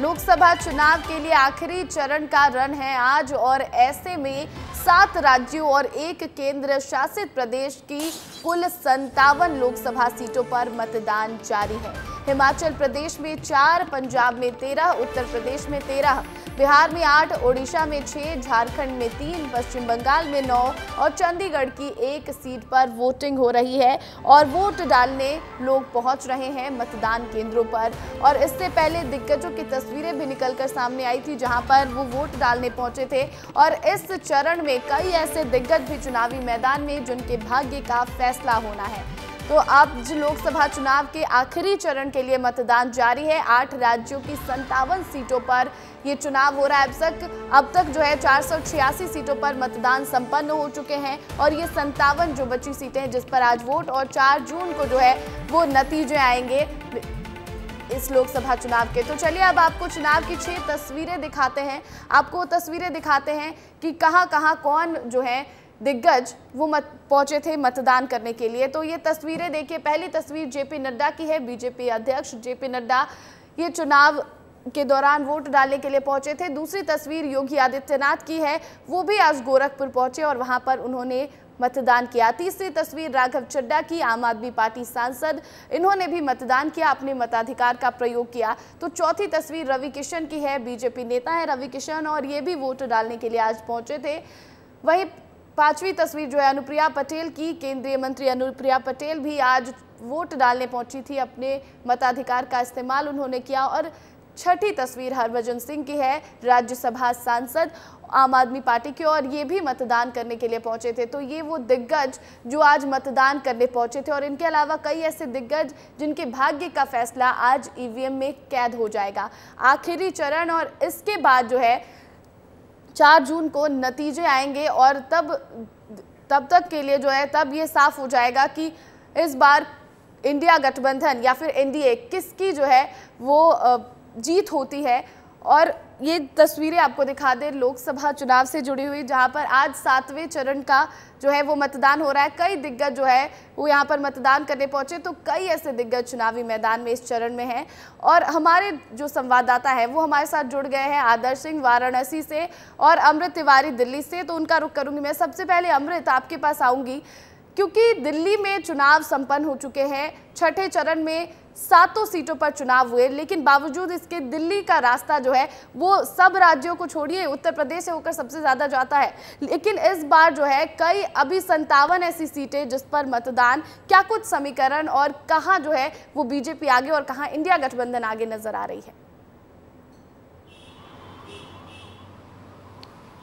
लोकसभा चुनाव के लिए आखिरी चरण का रन है आज और ऐसे में 7 राज्यों और 1 केंद्र शासित प्रदेश की कुल 57 लोकसभा सीटों पर मतदान जारी है। हिमाचल प्रदेश में 4, पंजाब में 13, उत्तर प्रदेश में 13, बिहार में 8, ओडिशा में 6, झारखंड में 3, पश्चिम बंगाल में 9 और चंडीगढ़ की 1 सीट पर वोटिंग हो रही है और वोट डालने लोग पहुंच रहे हैं मतदान केंद्रों पर। और इससे पहले दिग्गजों की तस्वीरें भी निकलकर सामने आई थी जहां पर वो वोट डालने पहुंचे थे और इस चरण में कई ऐसे दिग्गज भी चुनावी मैदान में जिनके भाग्य का फैसला होना है। तो अब लोकसभा चुनाव के आखिरी चरण के लिए मतदान जारी है। 8 राज्यों की 57 सीटों पर ये चुनाव हो रहा है। अब तक जो है 486 सीटों पर मतदान संपन्न हो चुके हैं और ये 57 जो बची सीटें हैं जिस पर आज वोट और 4 जून को जो है वो नतीजे आएंगे इस लोकसभा चुनाव के। तो चलिए अब आपको चुनाव की 6 तस्वीरें दिखाते हैं। आपको तस्वीरें दिखाते हैं कि कहां कौन जो है दिग्गज वो पहुंचे थे मतदान करने के लिए। तो ये तस्वीरें देखिए, पहली तस्वीर जेपी नड्डा की है। बीजेपी अध्यक्ष जेपी नड्डा ये चुनाव के दौरान वोट डालने के लिए पहुंचे थे। दूसरी तस्वीर योगी आदित्यनाथ की है, वो भी आज गोरखपुर पहुंचे और वहां पर उन्होंने मतदान किया। तीसरी तस्वीर राघव चड्ढा की, आम आदमी पार्टी सांसद, इन्होंने भी मतदान किया, अपने मताधिकार का प्रयोग किया। तो चौथी तस्वीर रवि किशन की है, बीजेपी नेता है रवि किशन और ये भी वोट डालने के लिए आज पहुंचे थे। वहीं 5वीं तस्वीर जो है अनुप्रिया पटेल की, केंद्रीय मंत्री अनुप्रिया पटेल भी आज वोट डालने पहुंची थी, अपने मताधिकार का इस्तेमाल उन्होंने किया। और 6ठी तस्वीर हरभजन सिंह की है, राज्यसभा सांसद आम आदमी पार्टी के और ये भी मतदान करने के लिए पहुंचे थे। तो ये वो दिग्गज जो आज मतदान करने पहुंचे थे और इनके अलावा कई ऐसे दिग्गज जिनके भाग्य का फैसला आज ईवीएम में कैद हो जाएगा। आखिरी चरण और इसके बाद जो है 4 जून को नतीजे आएंगे और तब तक के लिए जो है तब ये साफ हो जाएगा कि इस बार इंडिया गठबंधन या फिर एनडीए किसकी जो है वो जीत होती है। और ये तस्वीरें आपको दिखा दें लोकसभा चुनाव से जुड़ी हुई, जहां पर आज 7वें चरण का जो है वो मतदान हो रहा है। कई दिग्गज जो है वो यहाँ पर मतदान करने पहुंचे। तो कई ऐसे दिग्गज चुनावी मैदान में इस चरण में हैं और हमारे जो संवाददाता है वो हमारे साथ जुड़ गए हैं, आदर्श सिंह वाराणसी से और अमृत तिवारी दिल्ली से। तो उनका रुख करूंगी मैं। सबसे पहले अमृत आपके पास आऊंगी क्योंकि दिल्ली में चुनाव संपन्न हो चुके हैं। 6ठे चरण में 7 सीटों पर चुनाव हुए, लेकिन बावजूद इसके दिल्ली का रास्ता जो है वो सब राज्यों को छोड़िए उत्तर प्रदेश से होकर सबसे ज्यादा जाता है। लेकिन इस बार जो है कई अभी 57 ऐसी सीटें जिस पर मतदान, क्या कुछ समीकरण और कहां जो है वो बीजेपी आगे और कहां इंडिया गठबंधन आगे नजर आ रही है?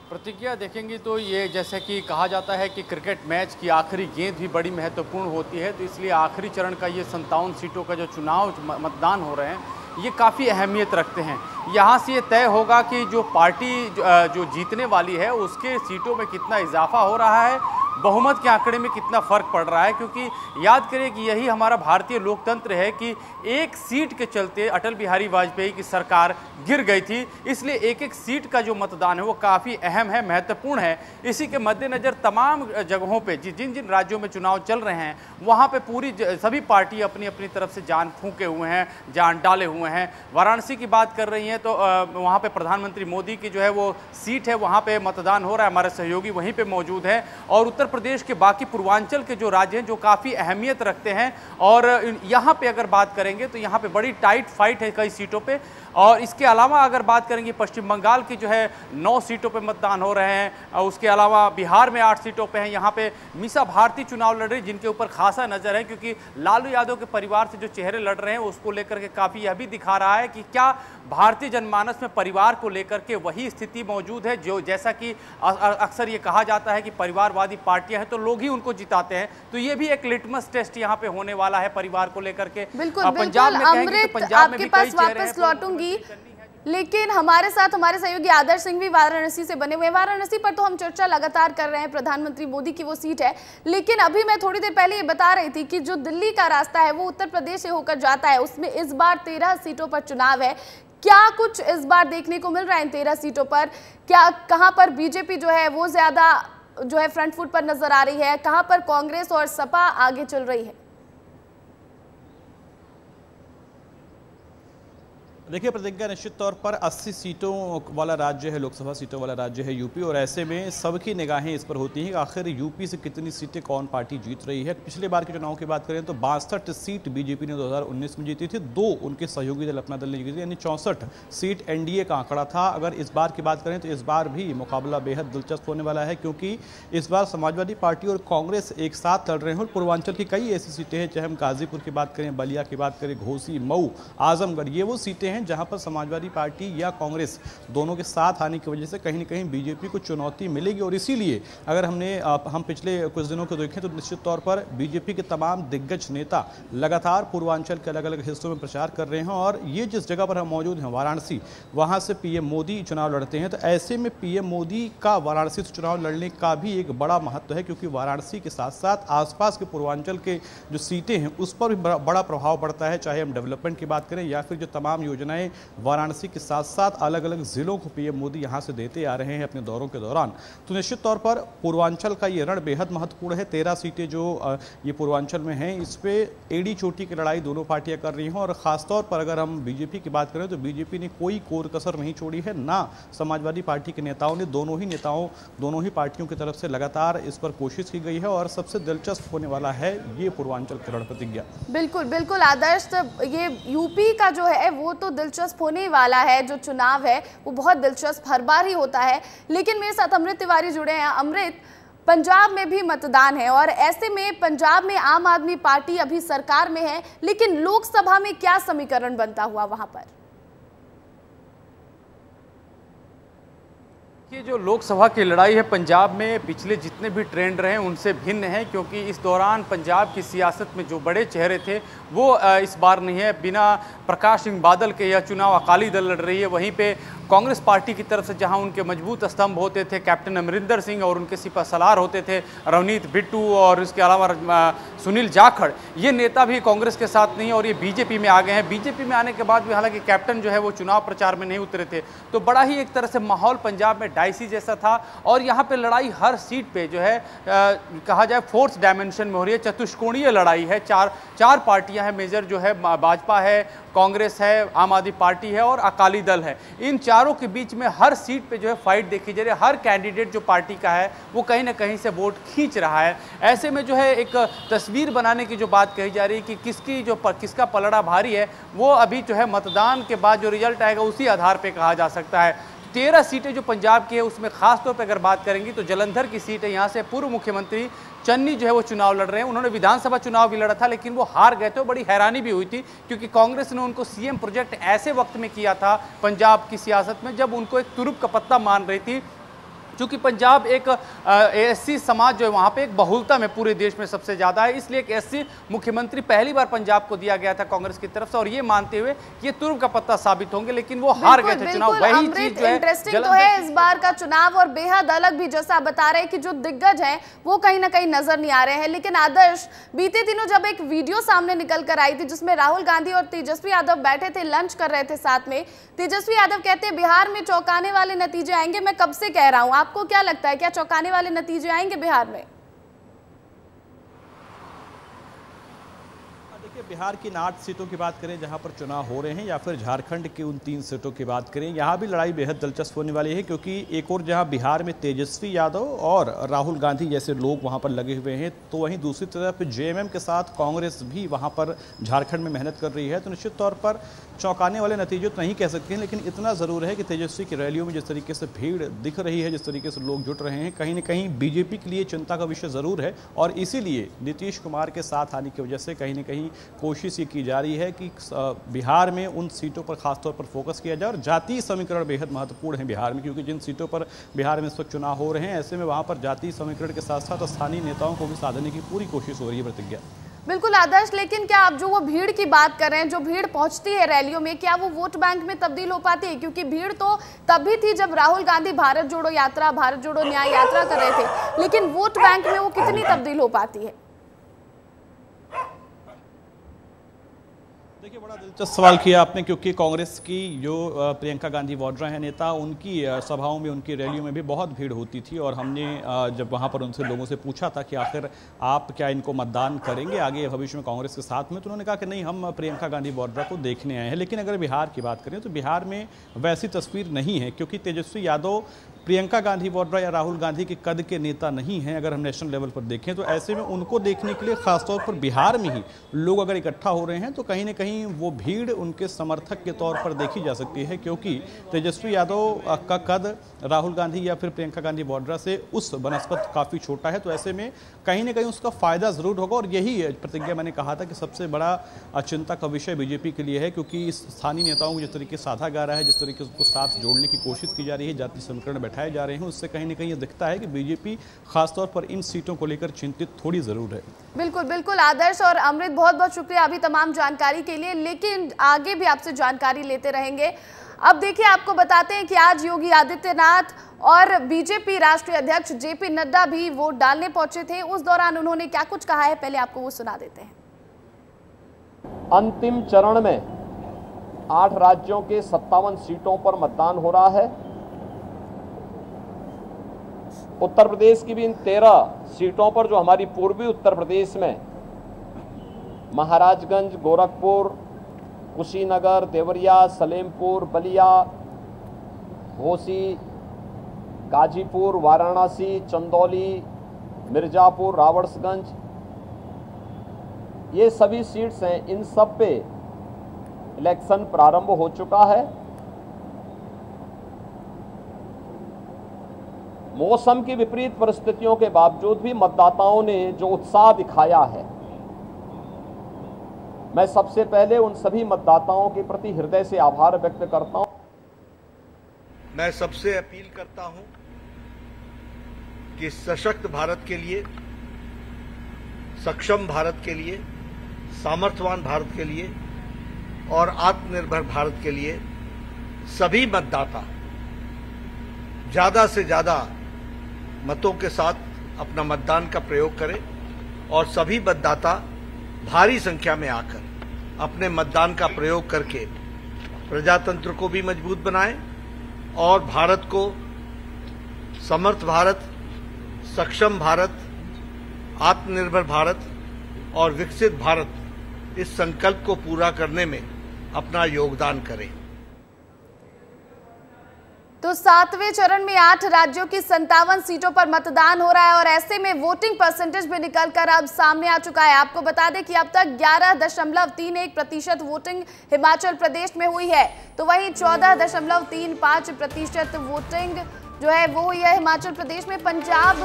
प्रतिक्रिया देखेंगे तो ये जैसे कि कहा जाता है कि क्रिकेट मैच की आखिरी गेंद भी बड़ी महत्वपूर्ण होती है, तो इसलिए आखिरी चरण का ये 57 सीटों का जो चुनाव मतदान हो रहे हैं ये काफ़ी अहमियत रखते हैं। यहाँ से ये तय होगा कि जो पार्टी जो जीतने वाली है उसके सीटों में कितना इजाफा हो रहा है, बहुमत के आंकड़े में कितना फर्क पड़ रहा है। क्योंकि याद करें कि यही हमारा भारतीय लोकतंत्र है कि एक सीट के चलते अटल बिहारी वाजपेयी की सरकार गिर गई थी, इसलिए एक सीट का जो मतदान है वो काफ़ी अहम है, महत्वपूर्ण है। इसी के मद्देनज़र तमाम जगहों पे जिन जिन राज्यों में चुनाव चल रहे हैं वहाँ पे सभी पार्टी अपनी अपनी तरफ से जान फूंके हुए हैं, जान डाले हुए हैं। वाराणसी की बात कर रही हैं तो वहाँ पे प्रधानमंत्री मोदी की जो है वो सीट है, वहाँ पे मतदान हो रहा है, हमारे सहयोगी वहीं पे मौजूद है। और उत्तर प्रदेश के बाकी पूर्वांचल के जो राज्य हैं जो काफ़ी अहमियत रखते हैं और यहाँ पे अगर बात करेंगे तो यहाँ पे बड़ी टाइट फाइट है कई सीटों पे। और इसके अलावा अगर बात करेंगे पश्चिम बंगाल की जो है 9 सीटों पे मतदान हो रहे हैं और उसके अलावा बिहार में 8 सीटों पे हैं। यहाँ पे मीसा भारती चुनाव लड़ रही जिनके ऊपर खासा नज़र है क्योंकि लालू यादव के परिवार से जो चेहरे लड़ रहे हैं उसको लेकर के काफ़ी यह भी दिखा रहा है कि क्या भारतीय जनमानस में परिवार को लेकर के वही स्थिति मौजूद है जो जैसा कि अक्सर ये कहा जाता है कि परिवारवादी पार्टियां हैं तो लोग ही उनको जिताते हैं। तो ये भी एक लिटमस टेस्ट यहाँ पे होने वाला है परिवार को लेकर के। बिल्कुल पंजाब में कहेंगे तो पंजाब में भी कई चेहरे हैं। लौटूंगी लेकिन हमारे साथ हमारे सहयोगी आदर्श सिंह भी वाराणसी से बने हुए हैं। वाराणसी पर तो हम चर्चा लगातार कर रहे हैं, प्रधानमंत्री मोदी की वो सीट है, लेकिन अभी मैं थोड़ी देर पहले ये बता रही थी कि जो दिल्ली का रास्ता है वो उत्तर प्रदेश से होकर जाता है, उसमें इस बार 13 सीटों पर चुनाव है। क्या कुछ इस बार देखने को मिल रहा है इन 13 सीटों पर? क्या कहां पर बीजेपी जो है वो ज्यादा जो है फ्रंट फुट पर नजर आ रही है, कहां पर कांग्रेस और सपा आगे चल रही है? देखिए प्रतिज्ञा, निश्चित तौर पर 80 सीटों वाला राज्य है, लोकसभा सीटों वाला राज्य है यूपी, और ऐसे में सबकी निगाहें इस पर होती हैं कि आखिर यूपी से कितनी सीटें कौन पार्टी जीत रही है। पिछले बार के चुनाव की बात करें तो 62 सीट बीजेपी ने 2019 में जीती थी, 2 उनके सहयोगी दल अपना दल ने जीती थी, यानी 64 सीट एनडीए का आंकड़ा था। अगर इस बार की बात करें तो इस बार भी मुकाबला बेहद दिलचस्प होने वाला है, क्योंकि इस बार समाजवादी पार्टी और कांग्रेस एक साथ लड़ रहे हैं। और पूर्वांचल की कई ऐसी सीटें हैं, चाहे हम गाजीपुर की बात करें, बलिया की बात करें, घोसी, मऊ, आजमगढ़, ये वो सीटें हैं जहां पर समाजवादी पार्टी या कांग्रेस दोनों के साथ आने की वजह से कहीं न कहीं बीजेपी को चुनौती मिलेगी। और इसीलिए अगर हम पिछले कुछ दिनों को देखें तो निश्चित तौर पर बीजेपी के तमाम दिग्गज नेता लगातार पूर्वांचल के अलग अलग हिस्सों में प्रचार कर रहे हैं। और ये जिस जगह पर हम मौजूद हैं, वाराणसी, वहां से पीएम मोदी चुनाव लड़ते हैं, तो ऐसे में पीएम मोदी का वाराणसी से चुनाव लड़ने का भी एक बड़ा महत्व है, क्योंकि वाराणसी के साथ साथ आसपास के पूर्वांचल के जो सीटें हैं उस पर भी बड़ा प्रभाव पड़ता है, चाहे हम डेवलपमेंट की बात करें या फिर जो तमाम योजनाएं वाराणसी के साथ साथ अलग अलग जिलों को पीएम मोदी यहां से देते आ रहे हैं अपने दौरों के दौरान। तो निश्चित तौर पर पूर्वांचल का ये रण बेहद महत्वपूर्ण है। 13 सीटें जो ये पूर्वांचल में हैं, इस पे एड़ी चोटी की लड़ाई दोनों पार्टियां कर रही हैं। और खासतौर पर अगर हम बीजेपी की बात करें तो बीजेपी ने कोई कोर कसर नहीं छोड़ी है, ना समाजवादी पार्टी के नेताओं ने। दोनों ही पार्टियों की तरफ से लगातार इस पर कोशिश की गई है, और सबसे दिलचस्प होने वाला है ये पूर्वांचल के रण प्रतिज्ञा। बिल्कुल बिल्कुल आदर्श, ये यूपी का जो है वो तो दिलचस्प होने वाला है। जो चुनाव है वो बहुत दिलचस्प हर बार ही होता है। लेकिन मेरे साथ अमृत तिवारी जुड़े हैं। अमृत, पंजाब में भी मतदान है और ऐसे में पंजाब में आम आदमी पार्टी अभी सरकार में है, लेकिन लोकसभा में क्या समीकरण बनता हुआ वहां पर? ये जो लोकसभा की लड़ाई है पंजाब में पिछले जितने भी ट्रेंड रहे उनसे भिन्न है, क्योंकि इस दौरान पंजाब की सियासत में जो बड़े चेहरे थे वो इस बार नहीं है। बिना प्रकाश सिंह बादल के यह चुनाव अकाली दल लड़ रही है। वहीं पे कांग्रेस पार्टी की तरफ से जहां उनके मजबूत स्तंभ होते थे कैप्टन अमरिंदर सिंह और उनके सिपह सलार होते थे रवनीत बिट्टू और इसके अलावा सुनील जाखड़, ये नेता भी कांग्रेस के साथ नहीं है और ये बीजेपी में आ गए हैं। बीजेपी में आने के बाद भी हालांकि कैप्टन जो है वो चुनाव प्रचार में नहीं उतरे थे, तो बड़ा ही एक तरह से माहौल पंजाब में डाइसी जैसा था। और यहाँ पे लड़ाई हर सीट पे जो है कहा जाए फोर्थ डायमेंशन में हो रही है, चतुष्कोणीय लड़ाई है। चार पार्टियां हैं मेजर, जो है भाजपा है, कांग्रेस है, आम आदमी पार्टी है और अकाली दल है। इन चारों के बीच में हर सीट पे जो है फाइट देखी जा रही है। हर कैंडिडेट जो पार्टी का है वो कहीं ना कहीं से वोट खींच रहा है। ऐसे में जो है एक तस्वीर बनाने की जो बात कही जा रही है कि किसका पलड़ा भारी है, वो अभी जो है मतदान के बाद जो रिजल्ट आएगा उसी आधार पर कहा जा सकता है। 13 सीटें जो पंजाब की है उसमें खास तौर पर अगर बात करेंगे तो जलंधर की सीट है। यहाँ से पूर्व मुख्यमंत्री चन्नी जो है वो चुनाव लड़ रहे हैं। उन्होंने विधानसभा चुनाव भी लड़ा था लेकिन वो हार गए थे। बड़ी हैरानी भी हुई थी क्योंकि कांग्रेस ने उनको सीएम प्रोजेक्ट ऐसे वक्त में किया था पंजाब की सियासत में जब उनको एक तुरुप का पत्ता मान रही थी। चूँकि पंजाब एक एससी समाज जो है वहाँ पे एक बहुलता में पूरे देश में सबसे ज़्यादा है, इसलिए एक एससी मुख्यमंत्री पहली बार पंजाब को दिया गया था कांग्रेस की तरफ से, और ये मानते हुए कि ये तुर्क का पत्ता साबित होंगे, लेकिन वो हार गए थे चुनाव। वही चीज जो है इंटरेस्टिंग तो है इस बार का चुनाव और बेहद अलग भी, जैसा आप बता रहे हैं कि जो दिग्गज हैं वो कहीं ना कहीं नजर नहीं आ रहे हैं। लेकिन आदर्श, बीते दिनों जब एक वीडियो सामने निकल कर आई थी जिसमें राहुल गांधी और तेजस्वी यादव बैठे थे, लंच कर रहे थे साथ में, तेजस्वी यादव कहते हैं बिहार में चौंकाने वाले नतीजे आएंगे। मैं कब से कह रहा हूं, आपको क्या लगता है, क्या चौंकाने वाले नतीजे आएंगे बिहार में? देखिए, बिहार की 8 सीटों की बात करें जहां पर चुनाव हो रहे हैं, या फिर झारखंड की उन 3 सीटों की बात करें, यहां भी लड़ाई बेहद दिलचस्प होने वाली है। क्योंकि एक और जहां बिहार में तेजस्वी यादव और राहुल गांधी जैसे लोग वहां पर लगे हुए हैं, तो वहीं दूसरी तरफ जेएमएम के साथ कांग्रेस भी वहां पर झारखंड में मेहनत कर रही है। तो निश्चित तौर पर चौंकाने वाले नतीजे तो नहीं कह सकते हैं, लेकिन इतना ज़रूर है कि तेजस्वी की रैलियों में जिस तरीके से भीड़ दिख रही है, जिस तरीके से लोग जुट रहे हैं, कहीं ना कहीं बीजेपी के लिए चिंता का विषय ज़रूर है। और इसीलिए नीतीश कुमार के साथ आने की वजह से कहीं ना कहीं कोशिश ये की जा रही है कि बिहार में उन सीटों पर खासतौर पर फोकस किया जाए। और जातीय समीकरण बेहद महत्वपूर्ण है बिहार में, क्योंकि जिन सीटों पर बिहार में इस वक्त चुनाव हो रहे हैं, ऐसे में वहाँ पर जातीय समीकरण के साथ साथ स्थानीय नेताओं को भी साधने की पूरी कोशिश हो रही है। प्रतिज्ञा बिल्कुल आदर्श, लेकिन क्या आप जो वो भीड़ की बात कर रहे हैं, जो भीड़ पहुंचती है रैलियों में, क्या वो वोट बैंक में तब्दील हो पाती है? क्योंकि भीड़ तो तभी थी जब राहुल गांधी भारत जोड़ो यात्रा, भारत जोड़ो न्याय यात्रा कर रहे थे, लेकिन वोट बैंक में वो कितनी तब्दील हो पाती है? देखिए, बड़ा दिलचस्प सवाल किया आपने, क्योंकि कांग्रेस की जो प्रियंका गांधी वाड्रा हैं नेता, उनकी सभाओं में, उनकी रैलियों में भी बहुत भीड़ होती थी। और हमने जब वहां पर उनसे, लोगों से पूछा था कि आखिर आप क्या इनको मतदान करेंगे आगे भविष्य में कांग्रेस के साथ में, तो उन्होंने कहा कि नहीं, हम प्रियंका गांधी वाड्रा को देखने आए हैं। लेकिन अगर बिहार की बात करें तो बिहार में वैसी तस्वीर नहीं है, क्योंकि तेजस्वी यादव प्रियंका गांधी वाड्रा या राहुल गांधी के कद के नेता नहीं हैं अगर हम नेशनल लेवल पर देखें। तो ऐसे में उनको देखने के लिए खासतौर पर बिहार में ही लोग अगर इकट्ठा हो रहे हैं तो कहीं ना कहीं वो भीड़ उनके समर्थक के तौर पर देखी जा सकती है, क्योंकि तेजस्वी यादव का कद राहुल गांधी या फिर प्रियंका गांधी वाड्रा से उस बनस्पत काफ़ी छोटा है। तो ऐसे में कहीं ना कहीं उसका फायदा ज़रूर होगा। और यही प्रतिज्ञा मैंने कहा था कि सबसे बड़ा चिंता का विषय बीजेपी के लिए है, क्योंकि इस स्थानीय नेताओं को जिस तरीके से साधा जा रहा है, जिस तरीके से उसको साथ जोड़ने की कोशिश की जा रही है, जातीय समीकरण बैठाए जा रहे हैं, उससे कहीं ना कहीं ये दिखता है कि बीजेपी खासतौर पर इन सीटों को लेकर चिंतित थोड़ी जरूर है। बिल्कुल बिल्कुल आदर्श और अमृत, बहुत बहुत शुक्रिया अभी तमाम जानकारी के लिए, लेकिन आगे भी आपसे जानकारी लेते रहेंगे। अब देखिए, आपको बताते हैं कि आज योगी आदित्यनाथ और बीजेपी राष्ट्रीय अध्यक्ष जेपी नड्डा भी वोट डालने पहुंचे थे। उस दौरान उन्होंने क्या कुछ कहा है, पहले आपको वो सुना देते हैं। अंतिम चरण में 8 राज्यों के 57 सीटों पर मतदान हो रहा है। उत्तर प्रदेश की भी इन 13 सीटों पर, जो हमारी पूर्वी उत्तर प्रदेश में महाराजगंज, गोरखपुर, कुशीनगर, देवरिया, सलेमपुर, बलिया, घोसी, गाजीपुर, वाराणसी, चंदौली, मिर्जापुर, रावड़सगंज, ये सभी सीट्स हैं। इन सब पे इलेक्शन प्रारंभ हो चुका है। मौसम की विपरीत परिस्थितियों के बावजूद भी मतदाताओं ने जो उत्साह दिखाया है, मैं सबसे पहले उन सभी मतदाताओं के प्रति हृदय से आभार व्यक्त करता हूं। मैं सबसे अपील करता हूं कि सशक्त भारत के लिए, सक्षम भारत के लिए, सामर्थ्यवान भारत के लिए और आत्मनिर्भर भारत के लिए सभी मतदाता ज्यादा से ज्यादा मतों के साथ अपना मतदान का प्रयोग करें और सभी मतदाता भारी संख्या में आकर अपने मतदान का प्रयोग करके प्रजातंत्र को भी मजबूत बनाएं और भारत को समर्थ भारत, सक्षम भारत, आत्मनिर्भर भारत और विकसित भारत, इस संकल्प को पूरा करने में अपना योगदान करें। तो 7वें चरण में 8 राज्यों की 57 सीटों पर मतदान हो रहा है और ऐसे में वोटिंग परसेंटेज भी निकलकर अब सामने आ चुका है। आपको बता दें कि अब तक 11.31% वोटिंग हिमाचल प्रदेश में हुई है, तो वहीं 14.35% वोटिंग जो है वो हुई है हिमाचल प्रदेश में। पंजाब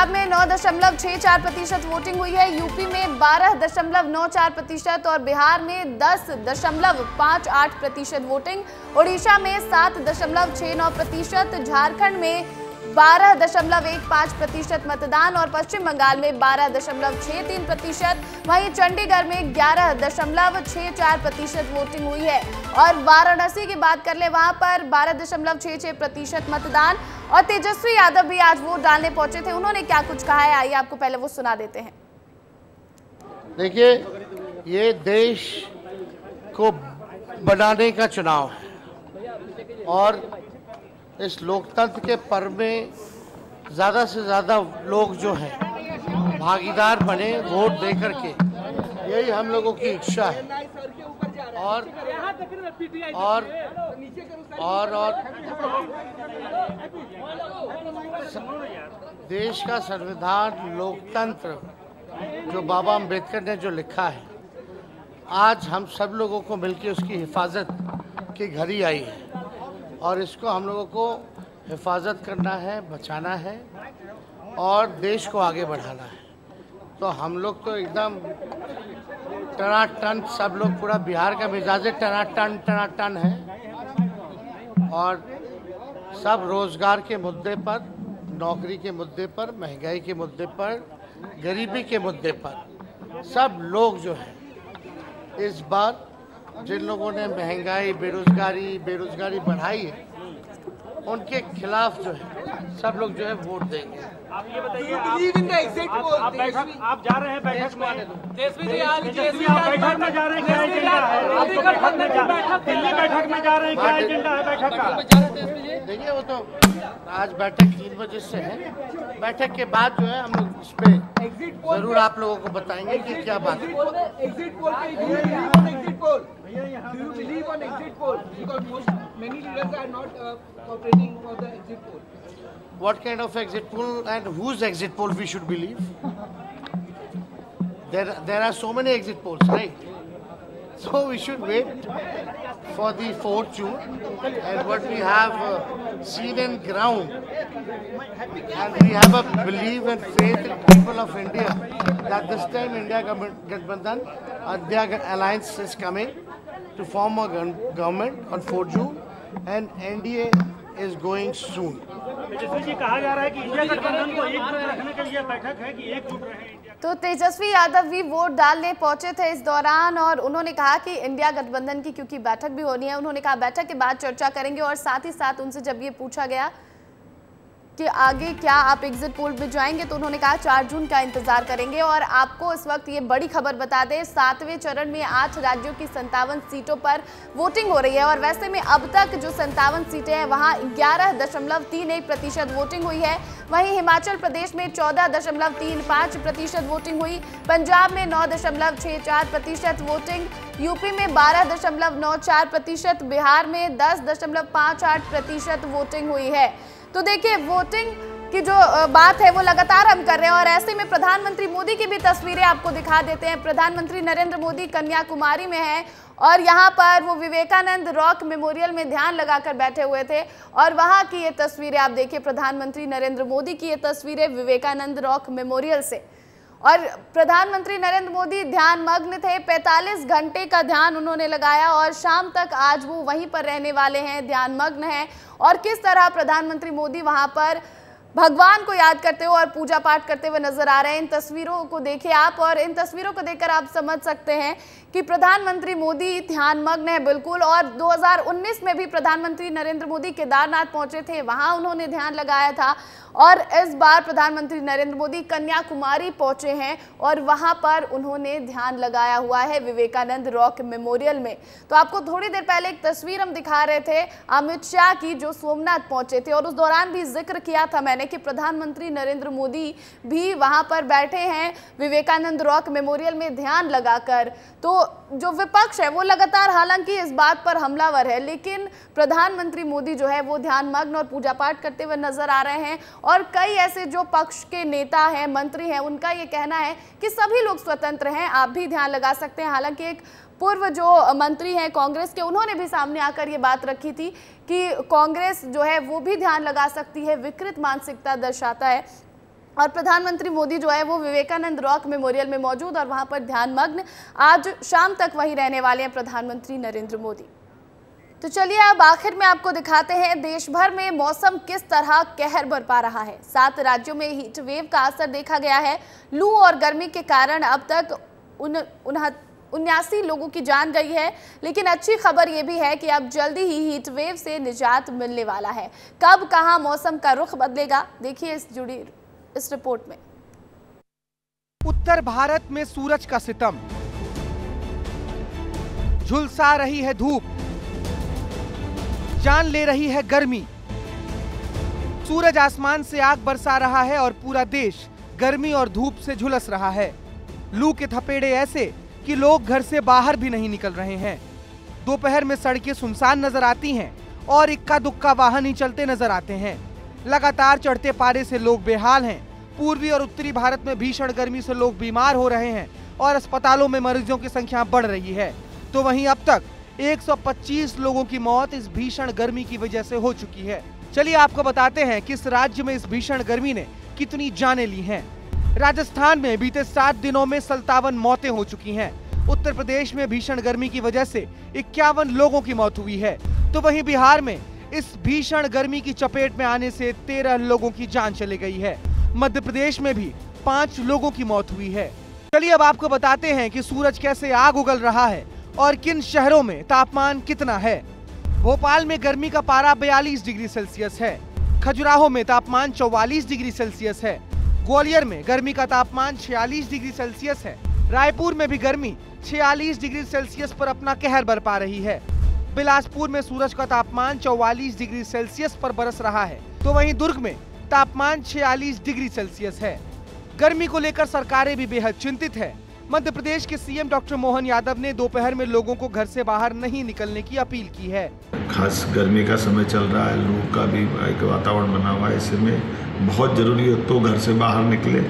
में 9.64% वोटिंग हुई है, यूपी में 12.94% और बिहार में 10.58% वोटिंग, उड़ीसा में 7.69%, झारखंड में 12.15% मतदान और पश्चिम बंगाल में 12.63%, वहीं चंडीगढ़ में 11.64% वोटिंग हुई है। और वाराणसी की बात कर ले, वहां पर 12.66% मतदान और तेजस्वी यादव भी आज वोट डालने पहुंचे थे। उन्होंने क्या कुछ कहा है, आइए आपको पहले वो सुना देते हैं। देखिए, ये देश को बनाने का चुनाव है और इस लोकतंत्र के पर्व में ज़्यादा से ज़्यादा लोग जो हैं भागीदार बने वोट दे करके, यही हम लोगों की इच्छा है। और देश का संविधान, लोकतंत्र जो बाबा अम्बेडकर ने जो लिखा है, आज हम सब लोगों को मिलकर उसकी हिफाजत की घड़ी आई है और इसको हम लोगों को हिफाजत करना है, बचाना है और देश को आगे बढ़ाना है। तो हम लोग तो एकदम टनाटन, सब लोग, पूरा बिहार का मिजाज टनाटन है और सब रोजगार के मुद्दे पर, नौकरी के मुद्दे पर, महंगाई के मुद्दे पर, गरीबी के मुद्दे पर सब लोग जो है इस बार जिन लोगों ने महंगाई, बेरोजगारी बढ़ाई है उनके खिलाफ जो है सब लोग जो है वोट देंगे। आप ये बताइए, आप जा रहे हैं बैठक में, तेजस्वी जी आप बैठक में जा रहे हैं, क्या एजेंडा है? दिल्ली बैठक में जा रहे हैं, क्या एजेंडा है बैठक का? देखिए वो तो आज बैठक 3 बजे से है, बैठक के बाद जो है हम लोग इस पे जरूर आप लोगों को बताएंगे कि क्या बात है। Exit poll, do you believe on exit poll? Do you believe on exit poll? Because many leaders are not cooperating for the exit poll. What kind of exit poll and whose exit poll we should believe? There are so many exit polls, right? So we should wait for the 4th June and what we have seen in ground, and we have a belief and faith in people of India that this time India Gathbandhan, India Alliance is coming to form a government on 4th June and NDA is going soon. Tejashwi ji कहा जा रहा है कि India गठबंधन को एकजुट रखने के लिए बैठक है कि एकजुट रहे इंडिया। तो तेजस्वी यादव भी वोट डालने पहुंचे थे इस दौरान और उन्होंने कहा कि इंडिया गठबंधन की क्योंकि बैठक भी होनी है, उन्होंने कहा बैठक के बाद चर्चा करेंगे। और साथ ही साथ उनसे जब ये पूछा गया कि आगे क्या आप एग्जिट पोल में जाएंगे तो उन्होंने कहा 4 जून का इंतजार करेंगे। और आपको इस वक्त ये बड़ी खबर बता दें, 7वें चरण में 8 राज्यों की 57 सीटों पर वोटिंग हो रही है और वैसे में अब तक जो 57 सीटें हैं वहां 11.31% वोटिंग हुई है। वहीं हिमाचल प्रदेश में 14.35% वोटिंग हुई, पंजाब में 9.64% वोटिंग, यूपी में 12.94%, बिहार में 10.58% वोटिंग हुई है। तो देखिए वोटिंग की जो बात है वो लगातार हम कर रहे हैं और ऐसे में प्रधानमंत्री मोदी की भी तस्वीरें आपको दिखा देते हैं। प्रधानमंत्री नरेंद्र मोदी कन्याकुमारी में हैं और यहाँ पर वो विवेकानंद रॉक मेमोरियल में ध्यान लगाकर बैठे हुए थे और वहाँ की ये तस्वीरें आप देखिए, प्रधानमंत्री नरेंद्र मोदी की ये तस्वीरें विवेकानंद रॉक मेमोरियल से। और प्रधानमंत्री नरेंद्र मोदी ध्यान मग्न थे, 45 घंटे का ध्यान उन्होंने लगाया और शाम तक आज वो वहीं पर रहने वाले हैं, ध्यान मग्न हैं। और किस तरह प्रधानमंत्री मोदी वहां पर भगवान को याद करते हुए और पूजा पाठ करते हुए नजर आ रहे हैं। इन तस्वीरों को देखिए आप और इन तस्वीरों को देखकर आप समझ सकते हैं कि प्रधानमंत्री मोदी ध्यान मग्न है बिल्कुल। और 2019 में भी प्रधानमंत्री नरेंद्र मोदी केदारनाथ पहुंचे थे, वहां उन्होंने ध्यान लगाया था और इस बार प्रधानमंत्री नरेंद्र मोदी कन्याकुमारी पहुंचे हैं और वहां पर उन्होंने ध्यान लगाया हुआ है विवेकानंद रॉक मेमोरियल में। तो आपको थोड़ी देर पहले एक तस्वीर हम दिखा रहे थे अमित शाह की, जो सोमनाथ पहुंचे थे और उस दौरान भी जिक्र किया था मैंने कि प्रधानमंत्री नरेंद्र मोदी भी वहां पर बैठे हैं विवेकानंद रॉक मेमोरियल में ध्यान लगाकर। तो जो विपक्ष है वो लगातार हालांकि इस बात पर हमलावर है, लेकिन प्रधानमंत्री मोदी जो है वो ध्यान मग्न और पूजा पाठ करते हुए नजर आ रहे हैं। और कई ऐसे जो पक्ष के नेता हैं, मंत्री हैं, उनका ये कहना है कि सभी लोग स्वतंत्र हैं, आप भी ध्यान लगा सकते हैं। हालांकि एक पूर्व जो मंत्री हैं कांग्रेस के, उन्होंने भी सामने आकर ये बात रखी थी कि कांग्रेस जो है वो भी ध्यान लगा सकती है, विकृत मानसिकता दर्शाता है। और प्रधानमंत्री मोदी जो है वो विवेकानंद रॉक मेमोरियल में मौजूद और वहां पर ध्यान मग्न, आज शाम तक वहीं रहने वाले हैं प्रधानमंत्री नरेंद्र मोदी। तो चलिए अब आखिर में आपको दिखाते हैं देश भर में मौसम किस तरह कहर बरपा रहा है। 7 राज्यों में हीट वेव का असर देखा गया है। लू और गर्मी के कारण अब तक 79 लोगों की जान गई है, लेकिन अच्छी खबर यह भी है कि अब जल्दी ही हीट वेव से निजात मिलने वाला है। कब कहां मौसम का रुख बदलेगा, देखिए इस रिपोर्ट में। उत्तर भारत में सूरज का सितम, झुलसा रही है धूप, जान ले रही है गर्मी। सूरज आसमान से आग बरसा रहा है और पूरा देश गर्मी और धूप से झुलस रहा है। लू के थपेड़े ऐसे कि लोग घर से बाहर भी नहीं निकल रहे हैं। दोपहर में सड़कें सुनसान नजर आती हैं और इक्का दुक्का वाहन ही चलते नजर आते हैं। लगातार चढ़ते पारे से लोग बेहाल हैं। पूर्वी और उत्तरी भारत में भीषण गर्मी से लोग बीमार हो रहे हैं और अस्पतालों में मरीजों की संख्या बढ़ रही है। तो वहीं अब तक 125 लोगों की मौत इस भीषण गर्मी की वजह से हो चुकी है। चलिए आपको बताते हैं किस राज्य में इस भीषण गर्मी ने कितनी जानें ली हैं। राजस्थान में बीते 7 दिनों में 57 मौतें हो चुकी हैं। उत्तर प्रदेश में भीषण गर्मी की वजह से 51 लोगों की मौत हुई है। तो वहीं बिहार में इस भीषण गर्मी की चपेट में आने से 13 लोगों की जान चली गई है। मध्य प्रदेश में भी 5 लोगों की मौत हुई है। चलिए अब आपको बताते हैं कि सूरज कैसे आग उगल रहा है और किन शहरों में तापमान कितना है। भोपाल में गर्मी का पारा 42 डिग्री सेल्सियस है। खजुराहो में तापमान 44 डिग्री सेल्सियस है। ग्वालियर में गर्मी का तापमान 46 डिग्री सेल्सियस है। रायपुर में भी गर्मी 46 डिग्री सेल्सियस पर अपना कहर बरपा रही है। बिलासपुर में सूरज का तापमान 44 डिग्री सेल्सियस पर बरस रहा है, तो वहीं दुर्ग में तापमान 46 डिग्री सेल्सियस है। गर्मी को लेकर सरकारें भी बेहद चिंतित है। मध्य प्रदेश के सीएम डॉक्टर मोहन यादव ने दोपहर में लोगों को घर से बाहर नहीं निकलने की अपील की है। खास गर्मी का समय चल रहा है, लू का भी एक वातावरण बना हुआ है, ऐसे में बहुत जरूरी है तो घर से बाहर निकले।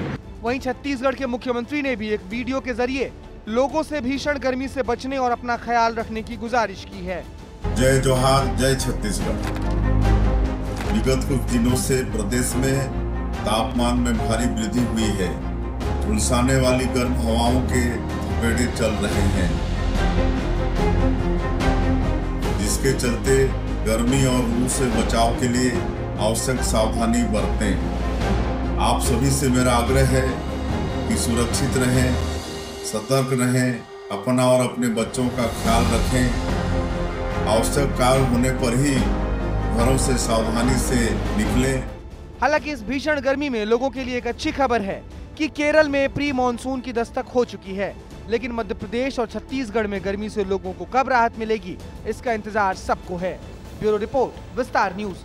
वहीं छत्तीसगढ़ के मुख्यमंत्री ने भी एक वीडियो के जरिए लोगों से भीषण गर्मी से बचने और अपना ख्याल रखने की गुजारिश की है। जय जोहार, जय छत्तीसगढ़। विगत कुछ दिनों से प्रदेश में तापमान में भारी वृद्धि हुई है। झुलसाने वाली गर्म हवाओं के थपेड़े चल रहे हैं, जिसके चलते गर्मी और लू से बचाव के लिए आवश्यक सावधानी बरतें। आप सभी से मेरा आग्रह है कि सुरक्षित रहें, सतर्क रहें, अपना और अपने बच्चों का ख्याल रखें। आवश्यक कार्य होने पर ही घरों से सावधानी से निकलें। हालांकि इस भीषण गर्मी में लोगों के लिए एक अच्छी खबर है कि केरल में प्री मॉनसून की दस्तक हो चुकी है, लेकिन मध्य प्रदेश और छत्तीसगढ़ में गर्मी से लोगों को कब राहत मिलेगी, इसका इंतजार सबको है। ब्यूरो रिपोर्ट, विस्तार न्यूज।